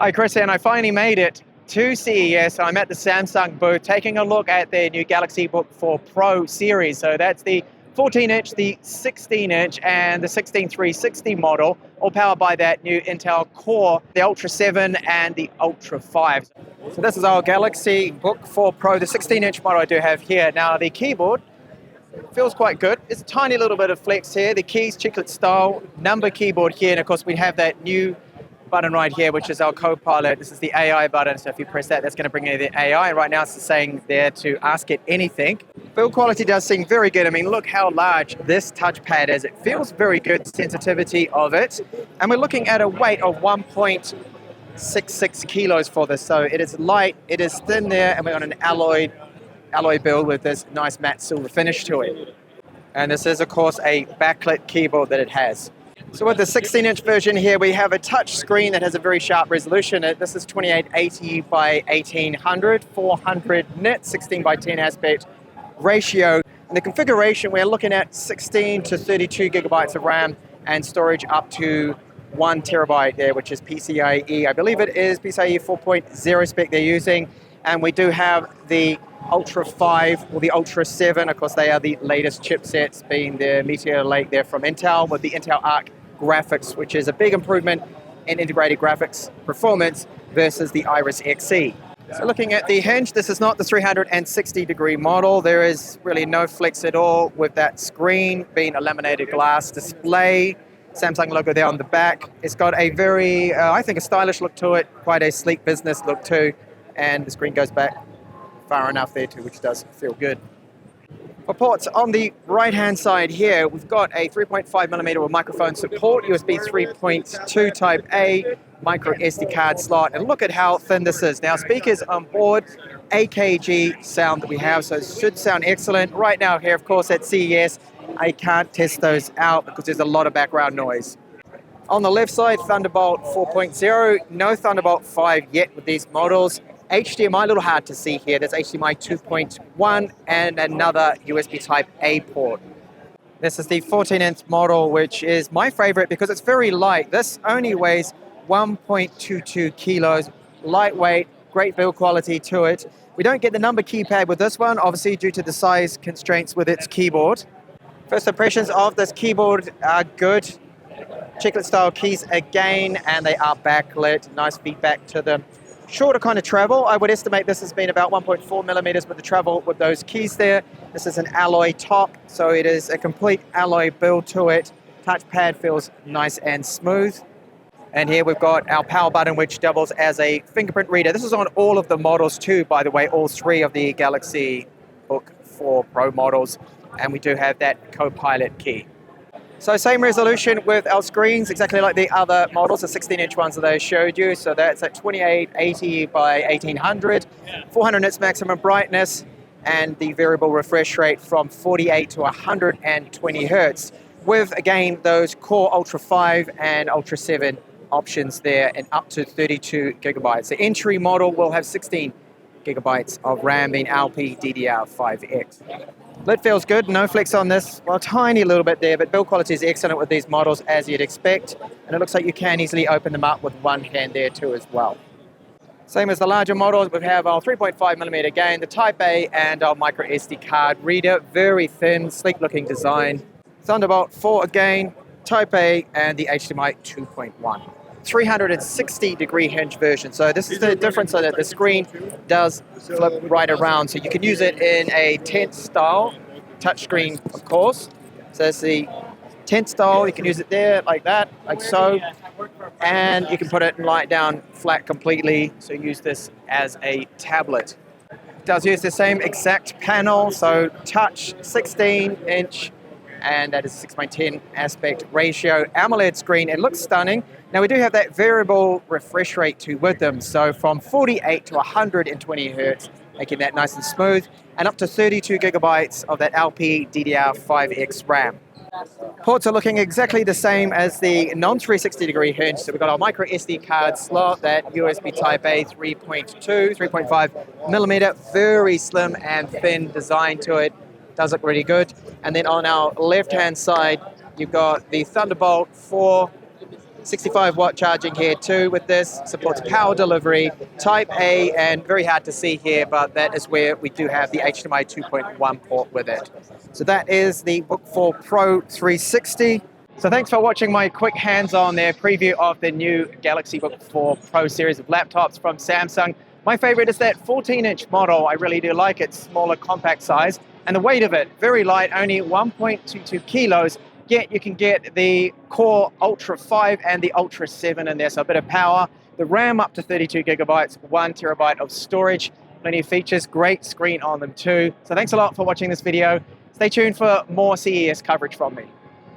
Hi Chris, and I finally made it to CES. I'm at the Samsung booth taking a look at their new Galaxy Book4 Pro series. So that's the 14-inch, the 16-inch, and the 16360 model, all powered by that new Intel Core, the Ultra 7 and the Ultra 5. So this is our Galaxy Book4 Pro, the 16-inch model I do have here. Now the keyboard feels quite good. It's a tiny little bit of flex here. The keys, chiclet style, number keyboard here, and of course we have that new button right here, which is our Copilot. This is the AI button, so if you press that, that's going to bring in the AI. Right now it's saying there to ask it anything. Build quality does seem very good. I mean, look how large this touchpad is. It feels very good, sensitivity of it. And we're looking at a weight of 1.66 kilos for this. So it is light, it is thin there, and we're on an alloy build with this nice matte silver finish to it. And this is, of course, a backlit keyboard that it has. So with the 16-inch version here, we have a touch screen that has a very sharp resolution. This is 2880 by 1800, 400 nit, 16 by 10 aspect ratio. And the configuration, we're looking at 16 to 32 gigabytes of RAM and storage up to 1 terabyte there, which is PCIe. I believe it is PCIe 4.0 spec they're using. And we do have the Ultra 5 or the Ultra 7. Of course, they are the latest chipsets, being the Meteor Lake there from Intel with the Intel Arc graphics, which is a big improvement in integrated graphics performance versus the Iris Xe. So looking at the hinge, this is not the 360-degree model. There is really no flex at all with that screen being a laminated glass display. Samsung logo there on the back. It's got a very, I think, a stylish look to it, quite a sleek business look too, and the screen goes back far enough there too, which does feel good. For ports, on the right-hand side here, we've got a 3.5mm with microphone support, USB 3.2 Type A, micro SD card slot, and look at how thin this is. Now, speakers on board, AKG sound that we have, so it should sound excellent. Right now here, of course, at CES, I can't test those out because there's a lot of background noise. On the left side, Thunderbolt 4.0, no Thunderbolt 5 yet with these models. HDMI, a little hard to see here. There's HDMI 2.1 and another USB Type A port. This is the 14-inch model, which is my favorite because it's very light. This only weighs 1.22 kilos, lightweight, great build quality to it. We don't get the number keypad with this one, obviously due to the size constraints with its keyboard. First impressions of this keyboard are good. Chiclet style keys again, and they are backlit, nice feedback to them. Shorter kind of travel, I would estimate this has been about 1.4 millimeters with the travel with those keys there. This is an alloy top, so it is a complete alloy build to it. Touchpad feels nice and smooth. And here we've got our power button, which doubles as a fingerprint reader. This is on all of the models too, by the way, all three of the Galaxy Book4 Pro models. And we do have that Copilot key. So same resolution with our screens, exactly like the other models, the 16-inch ones that I showed you. So that's at 2880 by 1800, 400 nits maximum brightness, and the variable refresh rate from 48 to 120 hertz. With, again, those Core Ultra 5 and Ultra 7 options there, and up to 32 gigabytes. The entry model will have 16 gigabytes of RAM, being LPDDR5X. Lid feels good, no flex on this, well, tiny little bit there, but build quality is excellent with these models, as you'd expect, and it looks like you can easily open them up with one hand there too as well. Same as the larger models, we have our 3.5mm again, the Type A and our micro SD card reader, very thin, sleek looking design. Thunderbolt 4 again, Type A, and the HDMI 2.1. 360-degree hinge version. So this is the difference, so that the screen does flip right around. So you can use it in a tent style touchscreen, of course. So it's the tent style. You can use it there like that, like so. And you can put it and lie it down flat completely. So use this as a tablet. It does use the same exact panel. So touch 16-inch. And that is 6:10 aspect ratio AMOLED screen. It looks stunning. Now we do have that variable refresh rate too with them. So from 48 to 120 hertz, making that nice and smooth, and up to 32 gigabytes of that LPDDR5X RAM. Ports are looking exactly the same as the non-360-degree hinge. So we've got our micro SD card slot, that USB Type A 3.5 millimeter, very slim and thin design to it. Does look really good. And then on our left-hand side, you've got the Thunderbolt 4 65-watt charging here too with this, supports power delivery, Type A, and very hard to see here, but that is where we do have the HDMI 2.1 port with it. So that is the Book 4 Pro 360. So thanks for watching my quick hands-on there preview of the new Galaxy Book 4 Pro series of laptops from Samsung. My favorite is that 14-inch model. I really do like its smaller compact size, and the weight of it, very light, only 1.22 kilos, yet you can get the Core Ultra 5 and the Ultra 7 in there, so a bit of power. The RAM up to 32 gigabytes, 1 terabyte of storage, plenty of features, great screen on them too. So thanks a lot for watching this video. Stay tuned for more CES coverage from me.